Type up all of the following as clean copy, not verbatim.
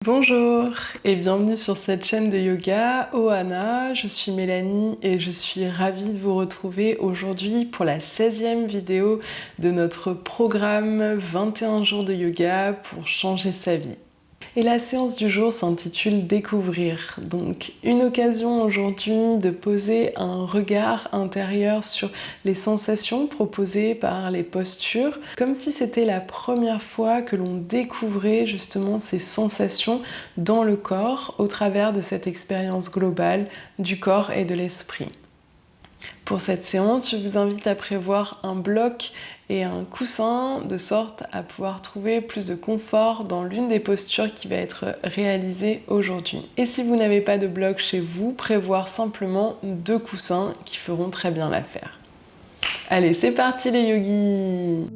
Bonjour et bienvenue sur cette chaîne de yoga Ohana. Je suis Mélanie et je suis ravie de vous retrouver aujourd'hui pour la 16e vidéo de notre programme 21 jours de yoga pour changer sa vie. Et la séance du jour s'intitule Découvrir. Donc une occasion aujourd'hui de poser un regard intérieur sur les sensations proposées par les postures, comme si c'était la première fois que l'on découvrait justement ces sensations dans le corps au travers de cette expérience globale du corps et de l'esprit. Pour cette séance, je vous invite à prévoir un bloc et un coussin de sorte à pouvoir trouver plus de confort dans l'une des postures qui va être réalisée aujourd'hui. Et si vous n'avez pas de bloc chez vous, prévoir simplement 2 coussins qui feront très bien l'affaire. Allez, c'est parti les yogis!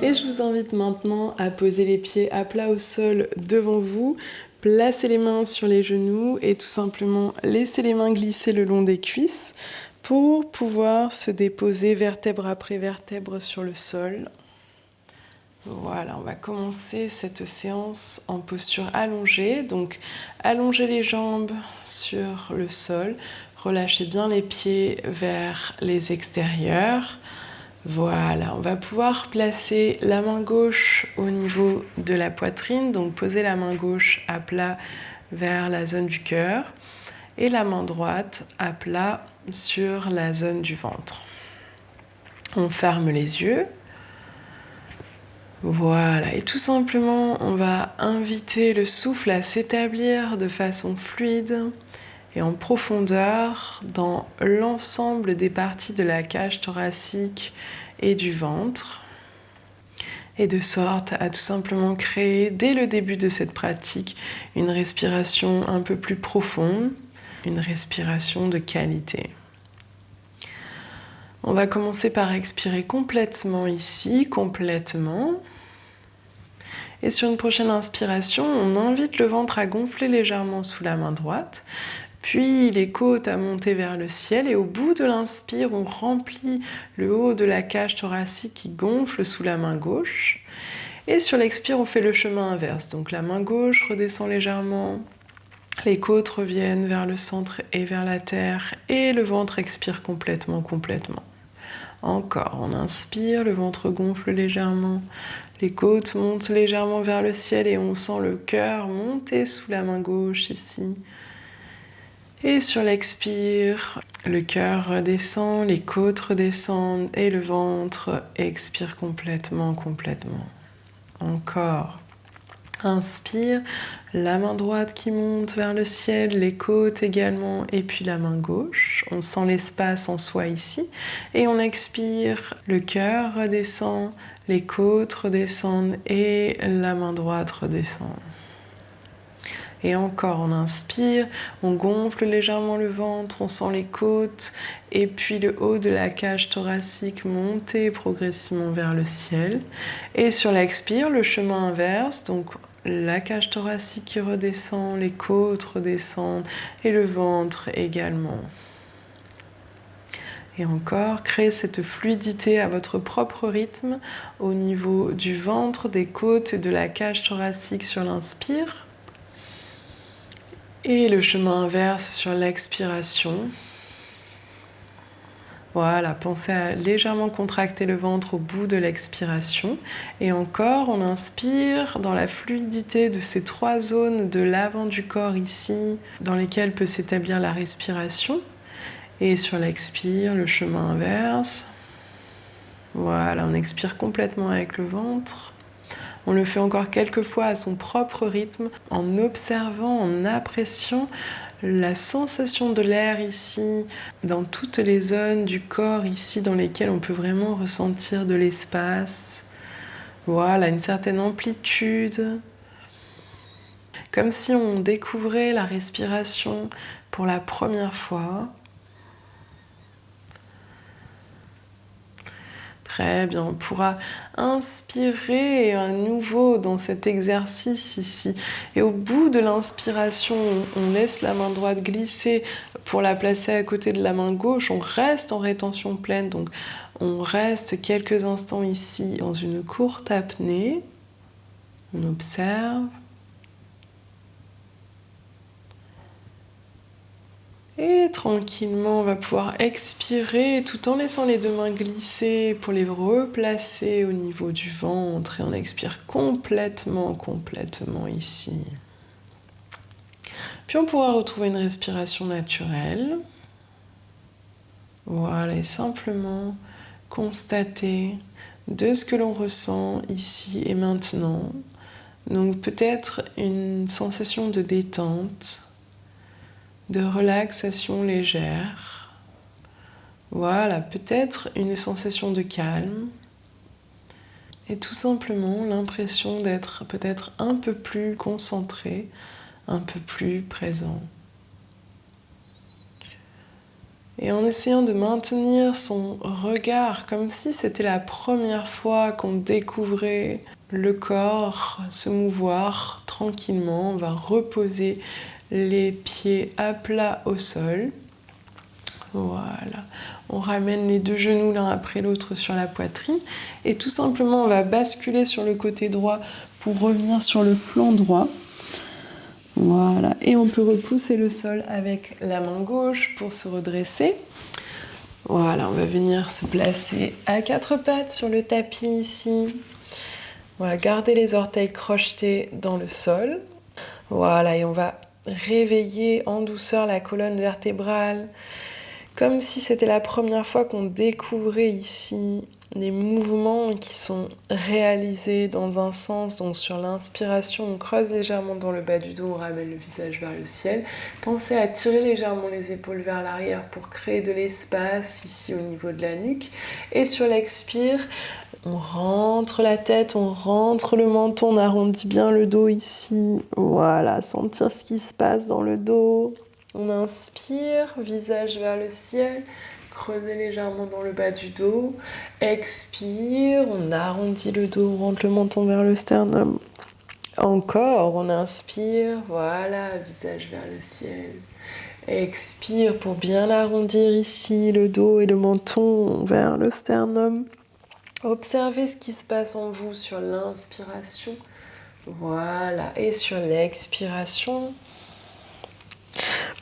Et je vous invite maintenant à poser les pieds à plat au sol devant vous, placer les mains sur les genoux et tout simplement laisser les mains glisser le long des cuisses pour pouvoir se déposer vertèbre après vertèbre sur le sol. Voilà, on va commencer cette séance en posture allongée. Donc allongez les jambes sur le sol, relâchez bien les pieds vers les extérieurs. Voilà, on va pouvoir placer la main gauche au niveau de la poitrine, donc poser la main gauche à plat vers la zone du cœur et la main droite à plat sur la zone du ventre. On ferme les yeux. Voilà, et tout simplement, on va inviter le souffle à s'établir de façon fluide et en profondeur dans l'ensemble des parties de la cage thoracique et du ventre, et de sorte à tout simplement créer dès le début de cette pratique une respiration un peu plus profonde, une respiration de qualité. On va commencer par expirer complètement ici, complètement. Et sur une prochaine inspiration, on invite le ventre à gonfler légèrement sous la main droite, puis les côtes à monter vers le ciel, et au bout de l'inspire, on remplit le haut de la cage thoracique qui gonfle sous la main gauche. Et sur l'expire, on fait le chemin inverse. Donc la main gauche redescend légèrement, les côtes reviennent vers le centre et vers la terre, et le ventre expire complètement. Encore, on inspire, le ventre gonfle légèrement, les côtes montent légèrement vers le ciel et on sent le cœur monter sous la main gauche ici. Et sur l'expire, le cœur redescend, les côtes redescendent et le ventre expire complètement. Encore. Inspire, la main droite qui monte vers le ciel, les côtes également, et puis la main gauche. On sent l'espace en soi ici. Et on expire, le cœur redescend, les côtes redescendent et la main droite redescend. Et encore, on inspire, on gonfle légèrement le ventre, on sent les côtes, et puis le haut de la cage thoracique monter progressivement vers le ciel. Et sur l'expire, le chemin inverse, donc la cage thoracique qui redescend, les côtes redescendent et le ventre également. Et encore, créez cette fluidité à votre propre rythme au niveau du ventre, des côtes et de la cage thoracique sur l'inspire. Et le chemin inverse sur l'expiration. Voilà, pensez à légèrement contracter le ventre au bout de l'expiration. Et encore, on inspire dans la fluidité de ces 3 zones de l'avant du corps ici, dans lesquelles peut s'établir la respiration. Et sur l'expire, le chemin inverse. Voilà, on expire complètement avec le ventre. On le fait encore quelques fois à son propre rythme, en observant, en appréciant la sensation de l'air ici, dans toutes les zones du corps ici dans lesquelles on peut vraiment ressentir de l'espace. Voilà, une certaine amplitude. Comme si on découvrait la respiration pour la première fois. Très bien, on pourra inspirer à nouveau dans cet exercice ici. Et au bout de l'inspiration, on laisse la main droite glisser pour la placer à côté de la main gauche. On reste en rétention pleine, donc on reste quelques instants ici dans une courte apnée. On observe. Et tranquillement, on va pouvoir expirer tout en laissant les deux mains glisser pour les replacer au niveau du ventre. Et on expire complètement ici. Puis on pourra retrouver une respiration naturelle. Voilà, et simplement constater de ce que l'on ressent ici et maintenant. Donc peut-être une sensation de détente, de relaxation légère. Voilà, peut-être une sensation de calme. Et tout simplement l'impression d'être peut-être un peu plus concentré, un peu plus présent. Et en essayant de maintenir son regard comme si c'était la première fois qu'on découvrait le corps se mouvoir tranquillement, on va reposer les pieds à plat au sol. Voilà, on ramène les deux genoux l'un après l'autre sur la poitrine et tout simplement on va basculer sur le côté droit pour revenir sur le flanc droit. Voilà, et on peut repousser le sol avec la main gauche pour se redresser. Voilà, on va venir se placer à quatre pattes sur le tapis ici. On va garder les orteils crochetés dans le sol. Voilà, et on va réveiller en douceur la colonne vertébrale, comme si c'était la première fois qu'on découvrait ici les mouvements qui sont réalisés dans un sens. Donc sur l'inspiration, on creuse légèrement dans le bas du dos, on ramène le visage vers le ciel. Pensez à tirer légèrement les épaules vers l'arrière pour créer de l'espace ici au niveau de la nuque. Et sur l'expire, on rentre la tête, on rentre le menton, on arrondit bien le dos ici. Voilà, sentir ce qui se passe dans le dos. On inspire, visage vers le ciel. Creusez légèrement dans le bas du dos. Expire, on arrondit le dos, on rentre le menton vers le sternum. Encore, on inspire, voilà, visage vers le ciel. Expire pour bien arrondir ici le dos et le menton vers le sternum. Observez ce qui se passe en vous sur l'inspiration. Voilà, et sur l'expiration.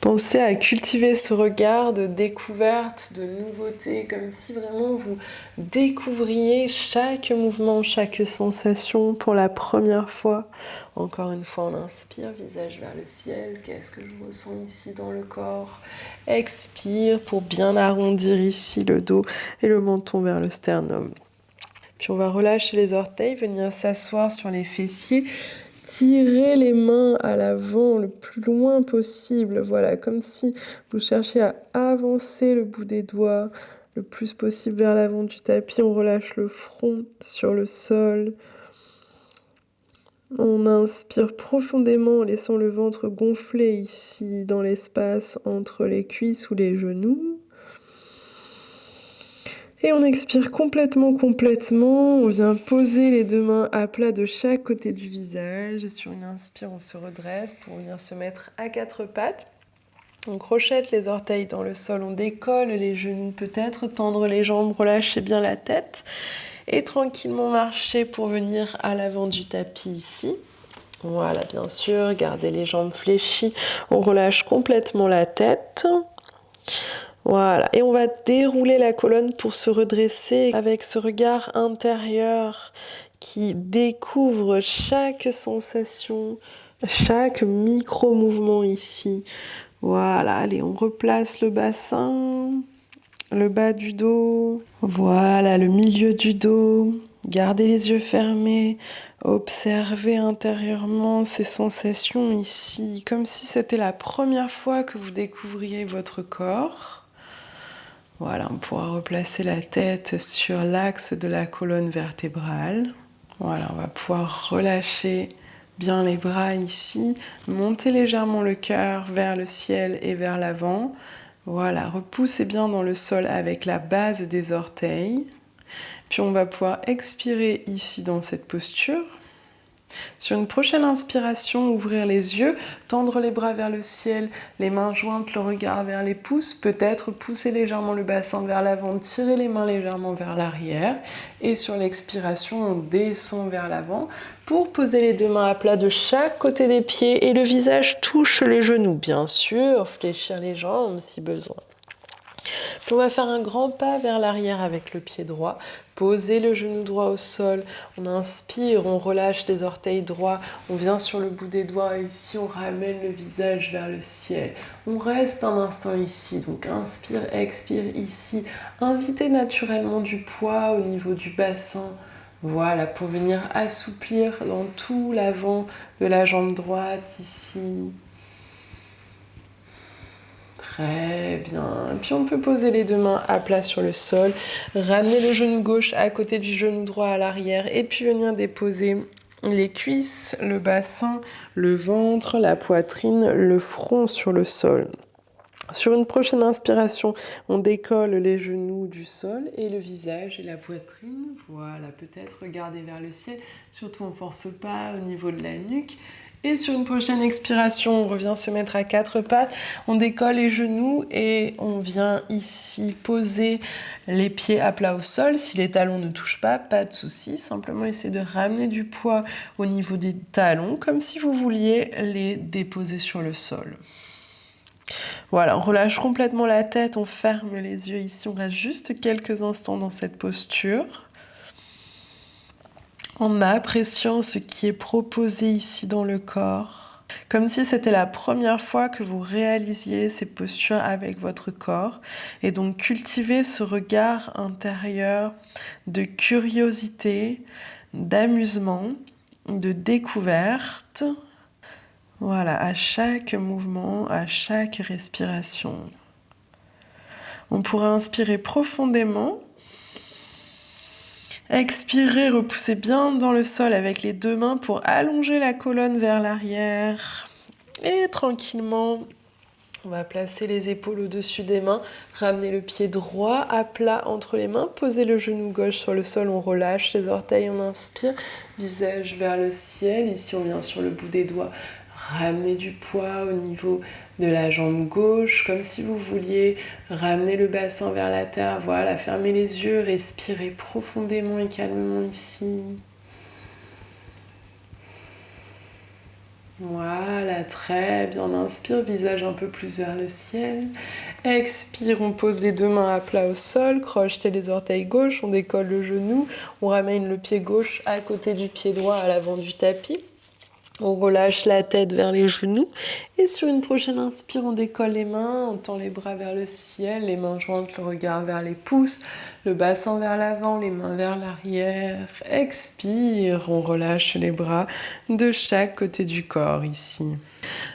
Pensez à cultiver ce regard de découverte, de nouveauté, comme si vraiment vous découvriez chaque mouvement, chaque sensation pour la première fois. Encore une fois, on inspire, visage vers le ciel. Qu'est-ce que je ressens ici dans le corps? Expire pour bien arrondir ici le dos et le menton vers le sternum. Puis on va relâcher les orteils, venir s'asseoir sur les fessiers. Tirez les mains à l'avant le plus loin possible, voilà, comme si vous cherchiez à avancer le bout des doigts le plus possible vers l'avant du tapis. On relâche le front sur le sol. On inspire profondément en laissant le ventre gonfler ici dans l'espace entre les cuisses ou les genoux. Et on expire complètement. On vient poser les deux mains à plat de chaque côté du visage. Et sur une inspire, on se redresse pour venir se mettre à quatre pattes. On crochette les orteils dans le sol, on décolle les genoux peut-être, tendre les jambes, relâcher bien la tête. Et tranquillement marcher pour venir à l'avant du tapis ici. Voilà, bien sûr, gardez les jambes fléchies. On relâche complètement la tête. Voilà, et on va dérouler la colonne pour se redresser avec ce regard intérieur qui découvre chaque sensation, chaque micro-mouvement ici. Voilà, allez, on replace le bassin, le bas du dos, voilà, le milieu du dos. Gardez les yeux fermés, observez intérieurement ces sensations ici, comme si c'était la première fois que vous découvriez votre corps. Voilà, on pourra replacer la tête sur l'axe de la colonne vertébrale. Voilà, on va pouvoir relâcher bien les bras ici, monter légèrement le cœur vers le ciel et vers l'avant. Voilà, repoussez bien dans le sol avec la base des orteils. Puis on va pouvoir expirer ici dans cette posture. Sur une prochaine inspiration, ouvrir les yeux, tendre les bras vers le ciel, les mains jointes, le regard vers les pouces, peut-être pousser légèrement le bassin vers l'avant, tirer les mains légèrement vers l'arrière. Et sur l'expiration, on descend vers l'avant pour poser les deux mains à plat de chaque côté des pieds et le visage touche les genoux, bien sûr, fléchir les jambes si besoin. Puis on va faire un grand pas vers l'arrière avec le pied droit. Poser le genou droit au sol. On inspire, on relâche les orteils droits. On vient sur le bout des doigts. Ici, on ramène le visage vers le ciel. On reste un instant ici. Donc, inspire, expire ici. Invitez naturellement du poids au niveau du bassin. Voilà, pour venir assouplir dans tout l'avant de la jambe droite ici. Très bien. Puis on peut poser les deux mains à plat sur le sol, ramener le genou gauche à côté du genou droit à l'arrière et puis venir déposer les cuisses, le bassin, le ventre, la poitrine, le front sur le sol. Sur une prochaine inspiration, on décolle les genoux du sol et le visage et la poitrine. Voilà, peut-être regarder vers le ciel, surtout on ne force pas au niveau de la nuque. Et sur une prochaine expiration, on revient se mettre à quatre pattes, on décolle les genoux et on vient ici poser les pieds à plat au sol. Si les talons ne touchent pas de souci, simplement essayez de ramener du poids au niveau des talons, comme si vous vouliez les déposer sur le sol. Voilà, on relâche complètement la tête, on ferme les yeux ici, on reste juste quelques instants dans cette posture. En appréciant ce qui est proposé ici dans le corps, comme si c'était la première fois que vous réalisiez ces postures avec votre corps, et donc cultiver ce regard intérieur de curiosité, d'amusement, de découverte, voilà, à chaque mouvement, à chaque respiration. On pourra inspirer profondément. Expirez, repoussez bien dans le sol avec les deux mains pour allonger la colonne vers l'arrière. Et tranquillement, on va placer les épaules au-dessus des mains, ramener le pied droit à plat entre les mains, poser le genou gauche sur le sol, on relâche les orteils, on inspire, visage vers le ciel. Ici, on vient sur le bout des doigts. Ramenez du poids au niveau de la jambe gauche, comme si vous vouliez ramener le bassin vers la terre. Voilà, fermez les yeux, respirez profondément et calmement ici. Voilà, très bien. On inspire, visage un peu plus vers le ciel. Expire, on pose les deux mains à plat au sol, crochetez les orteils gauche, on décolle le genou, on ramène le pied gauche à côté du pied droit à l'avant du tapis. On relâche la tête vers les genoux et sur une prochaine inspire, on décolle les mains, on tend les bras vers le ciel, les mains jointes, le regard vers les pouces, le bassin vers l'avant, les mains vers l'arrière. Expire, on relâche les bras de chaque côté du corps ici.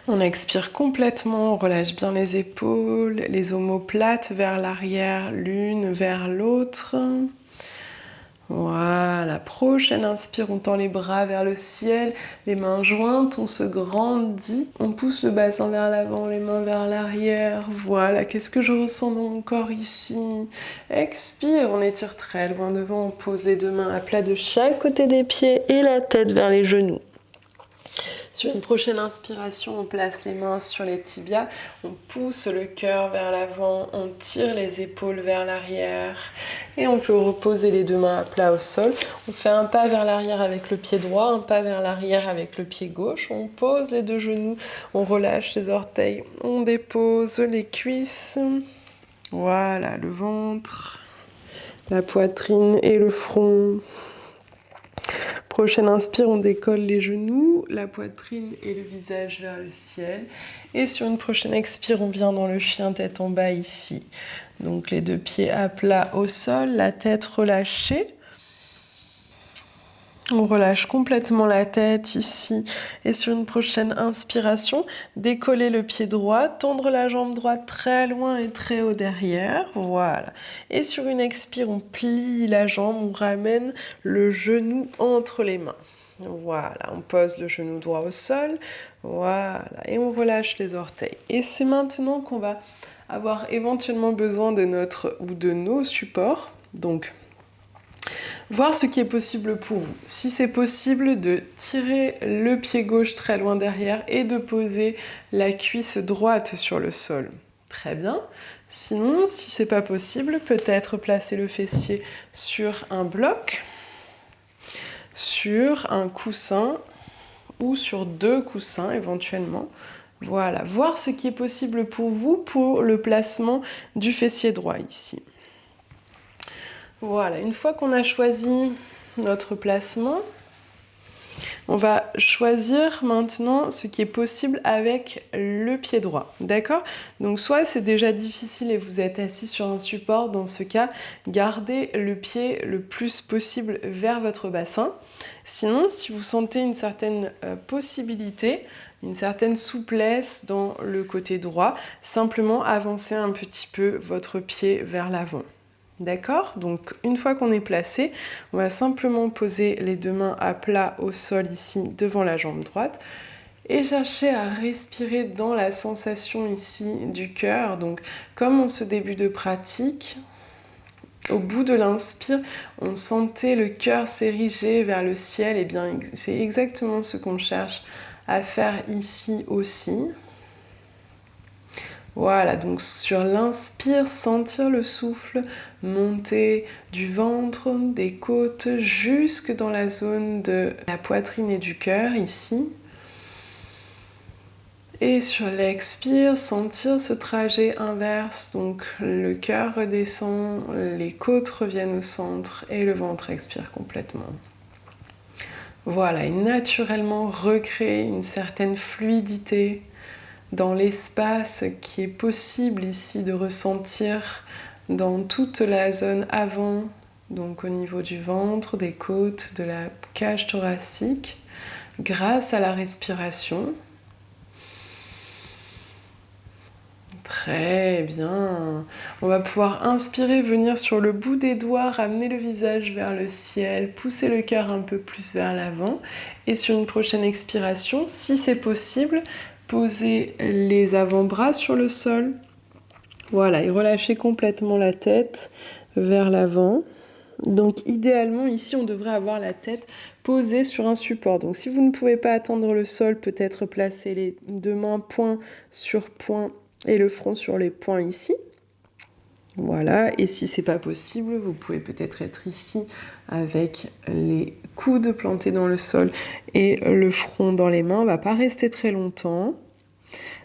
On expire complètement, on relâche bien les épaules, les omoplates vers l'arrière, l'une vers l'autre. Voilà, prochaine inspire, on tend les bras vers le ciel, les mains jointes, on se grandit, on pousse le bassin vers l'avant, les mains vers l'arrière. Voilà, qu'est-ce que je ressens dans mon corps ici? Expire, on étire très loin devant, on pose les deux mains à plat de chaque côté des pieds et la tête vers les genoux. Sur une prochaine inspiration, on place les mains sur les tibias, on pousse le cœur vers l'avant, on tire les épaules vers l'arrière et on peut reposer les deux mains à plat au sol. On fait un pas vers l'arrière avec le pied droit, un pas vers l'arrière avec le pied gauche. On pose les deux genoux, on relâche les orteils, on dépose les cuisses. Voilà, le ventre, la poitrine et le front. Prochaine inspire, on décolle les genoux, la poitrine et le visage vers le ciel. Et sur une prochaine expire, on vient dans le chien tête en bas ici. Donc les deux pieds à plat au sol, la tête relâchée. On relâche complètement la tête ici. Et sur une prochaine inspiration, décoller le pied droit, tendre la jambe droite très loin et très haut derrière. Voilà. Et sur une expire, on plie la jambe, on ramène le genou entre les mains. Voilà, on pose le genou droit au sol. Voilà, et on relâche les orteils. Et c'est maintenant qu'on va avoir éventuellement besoin de notre ou de nos supports. Donc, Voir ce qui est possible pour vous. Si c'est possible de tirer le pied gauche très loin derrière et de poser la cuisse droite sur le sol. Très bien. Sinon, si c'est pas possible, peut-être placer le fessier sur un bloc, sur un coussin ou sur 2 coussins éventuellement. Voilà, voir ce qui est possible pour vous pour le placement du fessier droit ici. Voilà, une fois qu'on a choisi notre placement, on va choisir maintenant ce qui est possible avec le pied droit, d'accord? Donc soit c'est déjà difficile et vous êtes assis sur un support, dans ce cas, gardez le pied le plus possible vers votre bassin. Sinon, si vous sentez une certaine possibilité, une certaine souplesse dans le côté droit, simplement avancez un petit peu votre pied vers l'avant. D'accord? Donc une fois qu'on est placé, on va simplement poser les 2 mains à plat au sol ici devant la jambe droite et chercher à respirer dans la sensation ici du cœur. Donc comme en ce début de pratique, au bout de l'inspire, on sentait le cœur s'ériger vers le ciel. Et bien c'est exactement ce qu'on cherche à faire ici aussi. Voilà, donc sur l'inspire, sentir le souffle monter du ventre, des côtes, jusque dans la zone de la poitrine et du cœur, ici. Et sur l'expire, sentir ce trajet inverse, donc le cœur redescend, les côtes reviennent au centre et le ventre expire complètement. Voilà, et naturellement recréer une certaine fluidité dans l'espace qui est possible ici de ressentir dans toute la zone avant, donc au niveau du ventre, des côtes, de la cage thoracique, grâce à la respiration. Très bien. On va pouvoir inspirer, venir sur le bout des doigts, ramener le visage vers le ciel, pousser le cœur un peu plus vers l'avant. Et sur une prochaine expiration, si c'est possible, poser les avant-bras sur le sol. Voilà, et relâcher complètement la tête vers l'avant. Donc idéalement, ici, on devrait avoir la tête posée sur un support. Donc si vous ne pouvez pas atteindre le sol, peut-être placer les 2 mains point sur point et le front sur les poings ici. Voilà, et si c'est pas possible, vous pouvez peut-être être ici avec les coudes plantés dans le sol et le front dans les mains. On va pas rester très longtemps.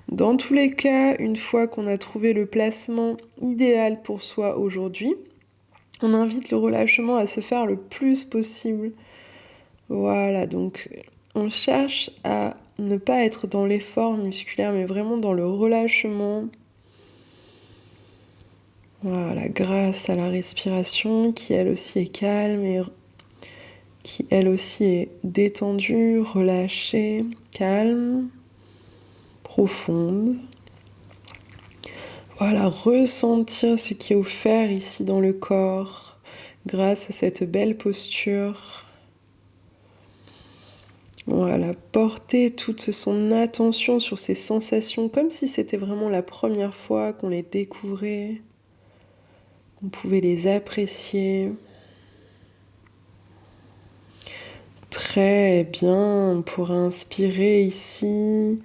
Dans tous les cas, une fois qu'on a trouvé le placement idéal pour soi aujourd'hui, on invite le relâchement à se faire le plus possible. Voilà, donc on cherche à ne pas être dans l'effort musculaire, mais vraiment dans le relâchement. Voilà, grâce à la respiration qui elle aussi est calme et qui elle aussi est détendue, relâchée, calme, profonde. Voilà, ressentir ce qui est offert ici dans le corps grâce à cette belle posture. Voilà, porter toute son attention sur ces sensations comme si c'était vraiment la première fois qu'on les découvrait, qu'on pouvait les apprécier. Très bien, pour inspirer ici.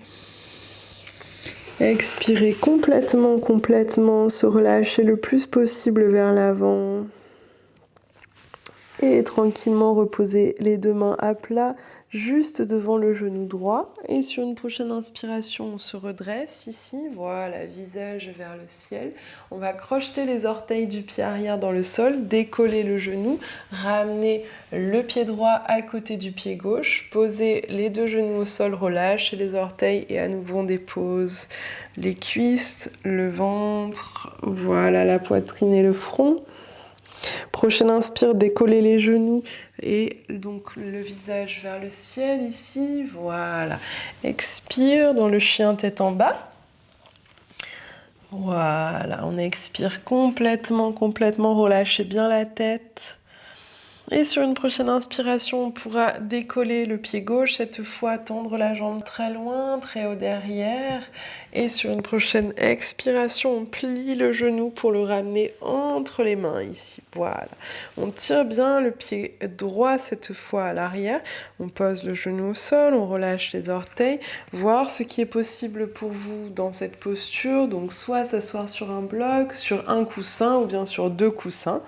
Expirer complètement, se relâcher le plus possible vers l'avant. Et tranquillement reposer les 2 mains à plat, juste devant le genou droit. Et sur une prochaine inspiration, on se redresse ici. Voilà, visage vers le ciel. On va crocheter les orteils du pied arrière dans le sol, décoller le genou, ramener le pied droit à côté du pied gauche, poser les 2 genoux au sol, relâcher les orteils et à nouveau on dépose les cuisses, le ventre, voilà, la poitrine et le front. Prochaine inspire, décoller les genoux et donc le visage vers le ciel ici, voilà. Expire dans le chien tête en bas. Voilà, on expire complètement, relâchez bien la tête. Et sur une prochaine inspiration, on pourra décoller le pied gauche, cette fois tendre la jambe très loin, très haut derrière. Et sur une prochaine expiration, on plie le genou pour le ramener entre les mains ici. Voilà. On tire bien le pied droit cette fois à l'arrière. On pose le genou au sol, on relâche les orteils. Voir ce qui est possible pour vous dans cette posture. Donc soit s'asseoir sur un bloc, sur un coussin ou bien sur 2 coussins.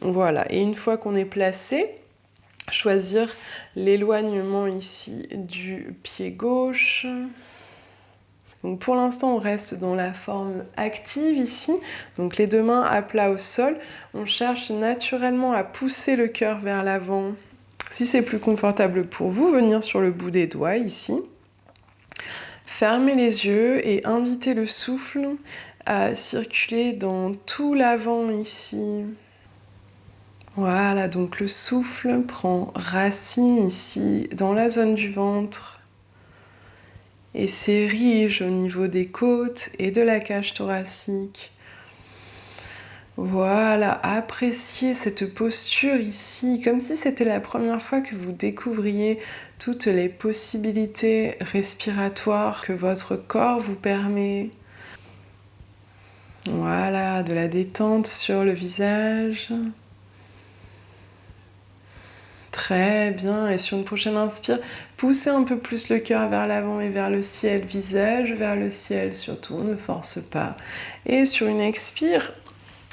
Voilà, et une fois qu'on est placé, choisir l'éloignement ici du pied gauche. Donc pour l'instant, on reste dans la forme active ici. Donc les 2 mains à plat au sol. On cherche naturellement à pousser le cœur vers l'avant. Si c'est plus confortable pour vous, venir sur le bout des doigts ici. Fermez les yeux et invitez le souffle à circuler dans tout l'avant ici. Voilà, donc le souffle prend racine ici dans la zone du ventre et s'érige au niveau des côtes et de la cage thoracique. Voilà, appréciez cette posture ici, comme si c'était la première fois que vous découvriez toutes les possibilités respiratoires que votre corps vous permet. Voilà, de la détente sur le visage. Très bien, et sur une prochaine inspire, poussez un peu plus le cœur vers l'avant et vers le ciel, visage vers le ciel surtout, ne force pas. Et sur une expire,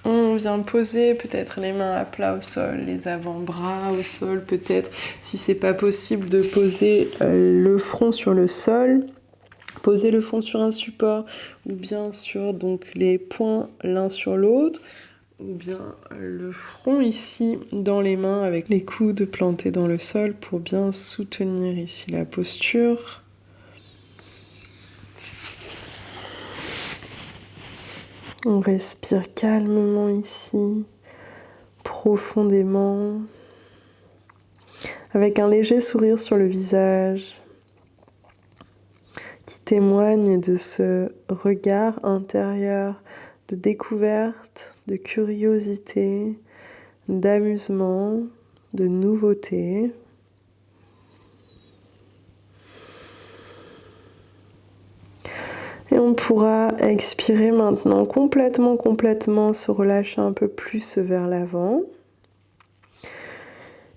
on vient poser peut-être les mains à plat au sol, les avant-bras au sol peut-être, si c'est pas possible de poser le front sur le sol. Posez le front sur un support ou bien sur donc les poings l'un sur l'autre. Ou bien le front ici dans les mains avec les coudes plantés dans le sol pour bien soutenir ici la posture. On respire calmement ici, profondément, avec un léger sourire sur le visage qui témoigne de ce regard intérieur de découverte, de curiosité, d'amusement, de nouveauté. Et on pourra expirer maintenant complètement, se relâcher un peu plus vers l'avant.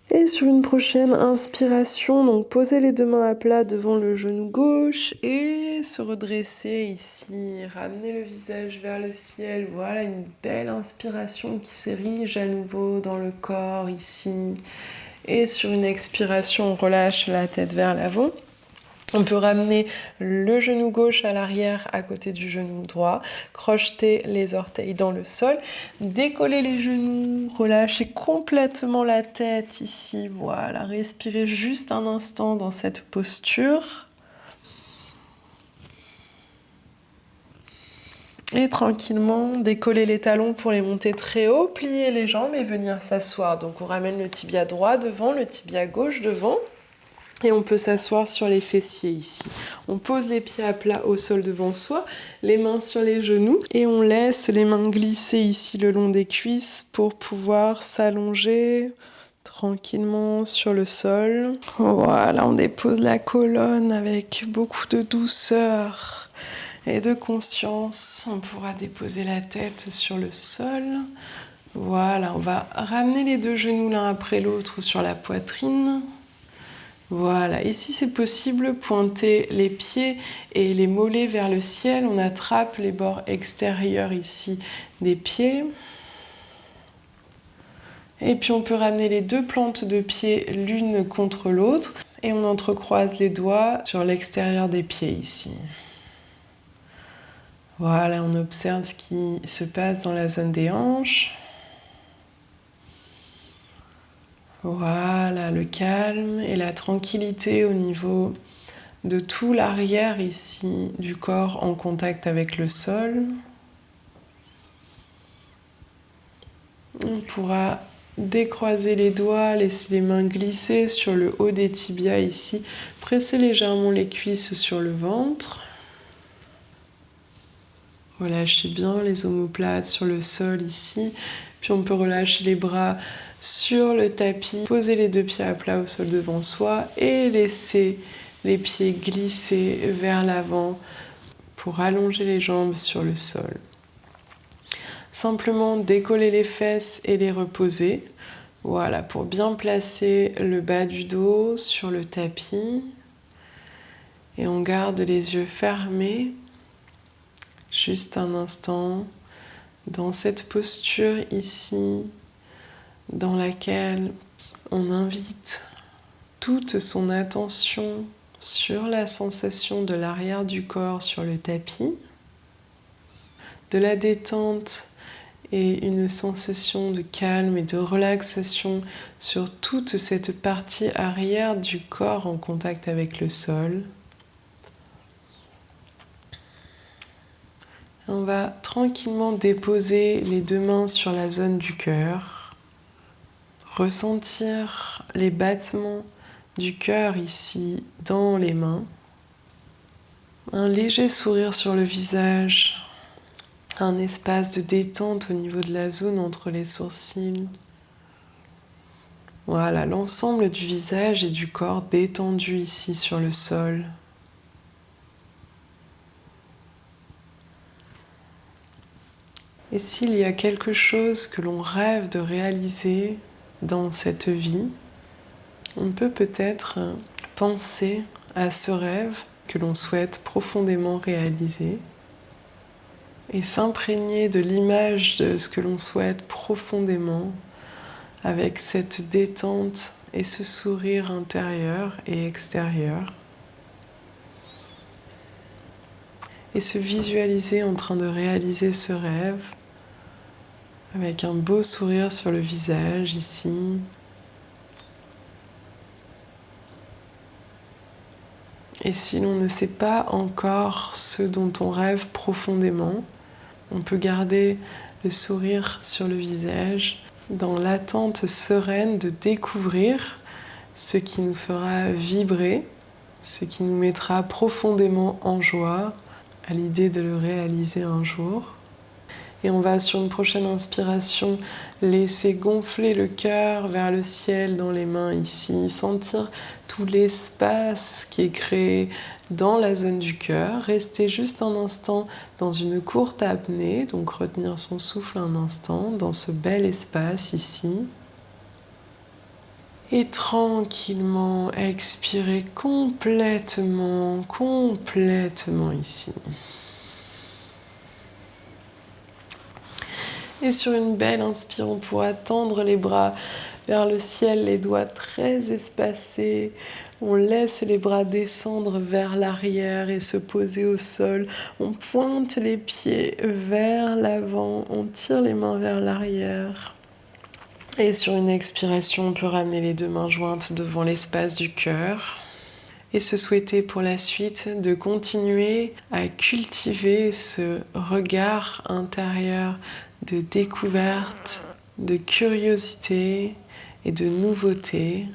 Et sur une prochaine inspiration, donc posez les 2 mains à plat devant le genou gauche et se redresser ici, ramener le visage vers le ciel. Voilà une belle inspiration qui s'érige à nouveau dans le corps ici. Et sur une expiration, on relâche la tête vers l'avant. On peut ramener le genou gauche à l'arrière à côté du genou droit, crocheter les orteils dans le sol, décoller les genoux, relâcher complètement la tête ici, voilà, respirez juste un instant dans cette posture. Et tranquillement, décoller les talons pour les monter très haut, plier les jambes et venir s'asseoir. Donc on ramène le tibia droit devant, le tibia gauche devant. Et on peut s'asseoir sur les fessiers ici. On pose les pieds à plat au sol devant soi, les mains sur les genoux et on laisse les mains glisser ici le long des cuisses pour pouvoir s'allonger tranquillement sur le sol. Voilà, on dépose la colonne avec beaucoup de douceur et de conscience. On pourra déposer la tête sur le sol. Voilà, on va ramener les 2 genoux l'un après l'autre sur la poitrine. Voilà, et si c'est possible, pointez les pieds et les mollets vers le ciel. On attrape les bords extérieurs ici des pieds. Et puis on peut ramener les 2 plantes de pied l'une contre l'autre. Et on entrecroise les doigts sur l'extérieur des pieds ici. Voilà, on observe ce qui se passe dans la zone des hanches. Voilà, le calme et la tranquillité au niveau de tout l'arrière ici du corps en contact avec le sol. On pourra décroiser les doigts, laisser les mains glisser sur le haut des tibias ici, presser légèrement les cuisses sur le ventre. Relâchez bien les omoplates sur le sol ici, puis on peut relâcher les bras sur le tapis. Posez les 2 pieds à plat au sol devant soi et laissez les pieds glisser vers l'avant pour allonger les jambes sur le sol. Simplement décoller les fesses et les reposer. Voilà, pour bien placer le bas du dos sur le tapis. Et on garde les yeux fermés juste un instant dans cette posture ici dans laquelle on invite toute son attention sur la sensation de l'arrière du corps sur le tapis, de la détente et une sensation de calme et de relaxation sur toute cette partie arrière du corps en contact avec le sol. On va tranquillement déposer les 2 mains sur la zone du cœur, ressentir les battements du cœur ici dans les mains, un léger sourire sur le visage, un espace de détente au niveau de la zone entre les sourcils. Voilà, l'ensemble du visage et du corps détendu ici sur le sol. Et s'il y a quelque chose que l'on rêve de réaliser dans cette vie, on peut peut-être penser à ce rêve que l'on souhaite profondément réaliser et s'imprégner de l'image de ce que l'on souhaite profondément avec cette détente et ce sourire intérieur et extérieur. Et se visualiser en train de réaliser ce rêve avec un beau sourire sur le visage ici. Et si l'on ne sait pas encore ce dont on rêve profondément, on peut garder le sourire sur le visage dans l'attente sereine de découvrir ce qui nous fera vibrer, ce qui nous mettra profondément en joie à l'idée de le réaliser un jour. Et on va, sur une prochaine inspiration, laisser gonfler le cœur vers le ciel dans les mains ici, sentir tout l'espace qui est créé dans la zone du cœur. Rester juste un instant dans une courte apnée, donc retenir son souffle un instant dans ce bel espace ici. Et tranquillement expirer complètement ici. Et sur une belle inspire, on pourra tendre les bras vers le ciel, les doigts très espacés. On laisse les bras descendre vers l'arrière et se poser au sol. On pointe les pieds vers l'avant, on tire les mains vers l'arrière. Et sur une expiration, on peut ramener les 2 mains jointes devant l'espace du cœur. Et se souhaiter pour la suite de continuer à cultiver ce regard intérieur de découverte, de curiosité et de nouveauté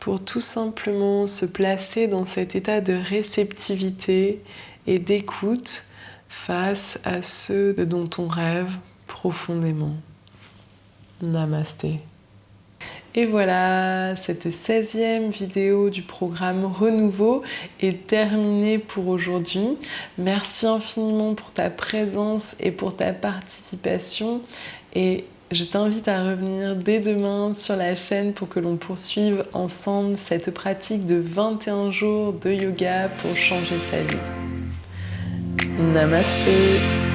pour tout simplement se placer dans cet état de réceptivité et d'écoute face à ce dont on rêve profondément. Namasté. Et voilà, cette 16e vidéo du programme Renouveau est terminée pour aujourd'hui. Merci infiniment pour ta présence et pour ta participation. Et je t'invite à revenir dès demain sur la chaîne pour que l'on poursuive ensemble cette pratique de 21 jours de yoga pour changer sa vie. Namasté.